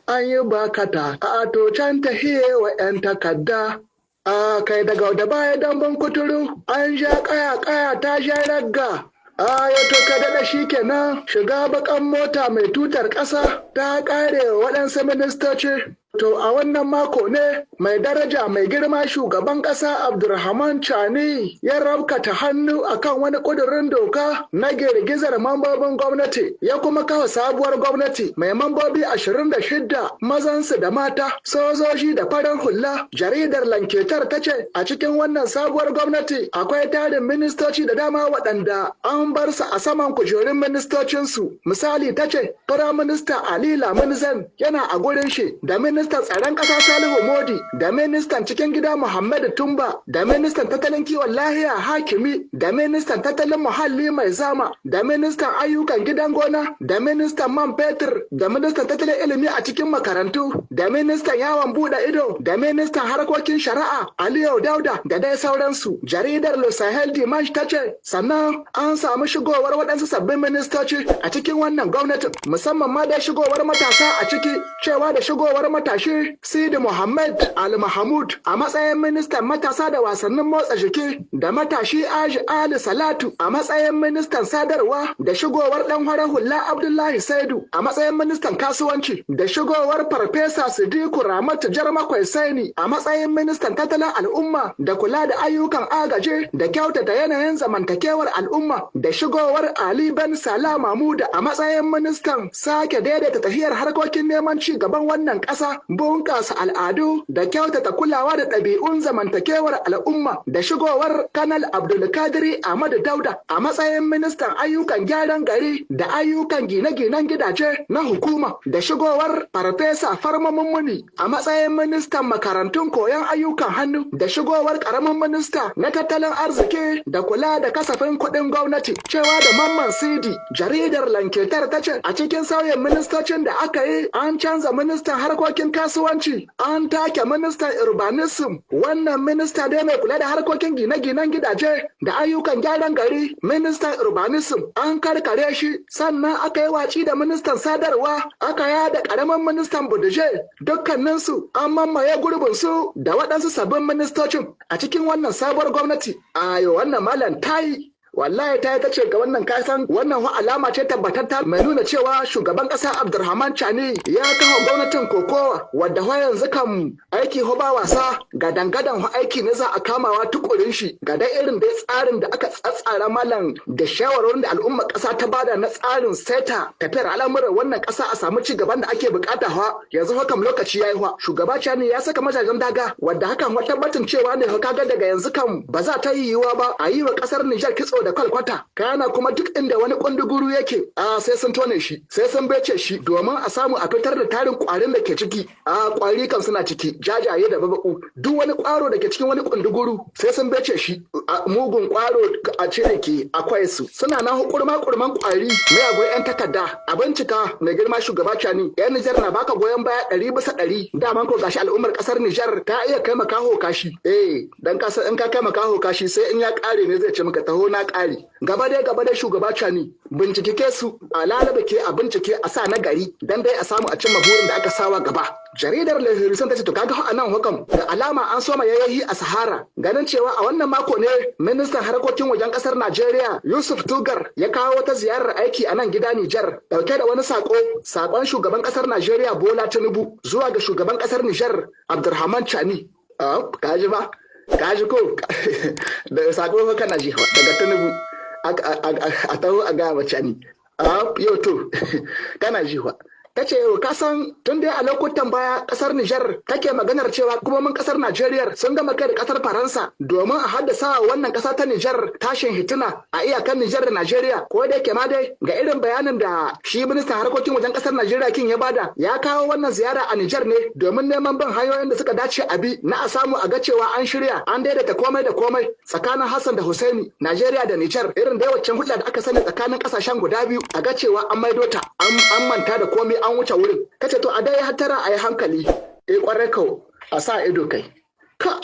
an yi bakata a to can ta wa 'yan takadda. A kai daga da baya damban kuturu an sha kaya ta sha ragga. Ya to ka daɗa shi kenan shiga bakan mota mai tutar ƙasa ta ƙare waɗansu ministoci. To a wannan mako ne mai daraja mai girma shugaban ƙasa Abdulrahman Chani ya rabkata hannu akan wani ƙudurin doka na girgizar mambobin gwamnati ya kuma kafa sabuwar gwamnati mai mambobi 26 mazansu da mata sojoji da farar hula. Jaridar Lanketar ta ce a cikin wannan sabuwar gwamnati akwai tarin ministoci da dama waɗanda an bar su a saman kujerun ministocinsu. Misali ta ce Firaminista Ali Lamin Zen yana a gurin shi da ministan tsaron ƙasa Salihu Modi da ministan cikin gida Muhammadu Tumba da ministan tattalin kiwon lahiya Hakimi da ministan tattalin muhalli Mai Zama da ministan ayyukan gidan gona da ministan man fetur da ministan tattalin ilimi a cikin makarantu da ministan yawon buɗe ido da ministan harkokin shari'a Aliyu Dauda da dai sauransu. Jaridar Le Sahel Dimanche ta ce sannan an samu shigowar waɗansu sabbin ministoci a cikin wannan gwamnatin musamman ma da shigowar matasa a ciki cewa da shigowar matashi Sidi Muhammad Al-Mahmud a matsayin ministan matasa da wasannin motsa jiki da matashi Aji Ali Salatu a matsayin ministan sadarwa da shigowar dan farar hula Abdullahi Saidu a matsayin ministan kasuwanci da shigowar Farfesa Sidiku Ramatu Jarmakwai Saini a matsayin ministan tattalin al'umma da kula da ayyukan agaji da kyautata yanayin zamantakewar al'umma da shigowar Ali Ben Salah Mahmuda a matsayin ministan sake daidaita tafiyar harkokin neman ci gaban wannan ƙasa, bunƙasa al'adu da kyautata kulawa da ɗabi'un zamantakewar al'umma da shigowar Kanal Abdulkadiri Ahmadu Dauda a matsayin ministan ayyukan gyaran gari da ayyukan gine-ginen gidaje na hukuma da shigowar Farfesa Farma Mummuni a matsayin ministan makarantun koyon ayyukan hannu da shigowar ƙaramin minista na tattalin arziki da kula da kasafin kuɗin gwamnati cewa da Mamman Sidi. Jaridar Lanketar ta ce a cikin sauyin ministocin da aka yi an canza ministan harkokin kasuwanci an take ministan urbanism. Wannan minista dai mai kula da harkokin gine-ginen gidaje da ayyukan gyaran gari ministan urbanism an karkare shi sannan aka yi waci da ministan sadarwa aka yada karamin ministan buduje dukkaninsu an mamaye gurbinsu da waɗansu sabbin ministocin a cikin wannan sabuwar gwamnati. Ayo wannan malam tayi wallahi ta ce ga wannan kasan wannan alama ce tabbatatta mai nuna cewa shugaban kasa Abdulrahman Chani ya kawo gwamnatin kokowa wadda yanzu kan aiki ba wasa ga dangadan aiki ne za a kamawa tukurin shi ga dai irin dai tsarin da aka tsatsara malam da shawarwarin da al'umma kasa ta bada na tsarin seta tafiyar al'amuran wannan kasa a samu ci gaban da ake bukata yanzu hakan lokaci yayi shugaba Chani ya saka majajen daga wadda hakan tabbatin cewa ne kaga daga yanzu kan ba za ta yi yiwuwa ba a yi wa kasar Niger kitso da kwalkwata kana kuma duk inda wani kunduguru yake sai sun tone shi sai sun bece shi domin a samu a fitar da tarin kwarin da ke ciki kwari kan suna ciki jajaye da babaku duk wani kwaro da ke cikin wani kunduguru sai sun bece shi mugun kwaro a cire ke akwai su suna nan kurman kwari mai yan takarda a bincika mai girma shugaba Chani yan Nijar na baka goyon baya 100% daman ko gashi al'ummar kasar Nijar ta iya kai makaho kashi dan kasa in ka kai makaho kashi sai in ya kare ne zai ce maka taho na kare gaba dai shugaba Chani bincike su a lalaba ke a bincike a sa na gari dan dai a samu a cimma burin da aka sawa gaba. Jaridar Le Horizon ta ce to kaga a nan hukam da alama an soma yayahi a Sahara ganin cewa a wannan mako ne ministan harkokin wajen kasar Najeriya Yusuf Tugar ya kawo wata ziyarar aiki a nan gida Nijar dauke da wani sakon shugaban kasar Najeriya Bola Tinubu zuwa ga shugaban kasar Nijar Abdulrahman Chani. Kaji ba kaji ko da sako kana ji daga Tinubu a taho a gaya mace ni yau to kana jiwa ta ce ka san tun dai a lokutan baya kasar Nijar take maganar cewa hukumomin kasar Najeriya sun gama kai da kasar Faransa domin a haddasa wannan kasa ta Nijar tashin hituna a iyakan Nijar da Najeriya ko da yake ma dai ga irin bayanin da shi ministan harkokin wajen kasar Najeriya kin ya bada ya kawo wannan ziyara a Nijar ne domin neman bin hanyoyin da suka dace a bi na a samu a ga cewa an shirya an daidaita komai da komai tsakanin Hassan da Husaini Najeriya da Nijar irin da waccan hulɗa da aka sani tsakanin kasashen guda biyu a ga cewa an maido ta an manta da komai an wuce wurin kace to a dai hattara a yi hankali kwarai kau a sa ido kai ka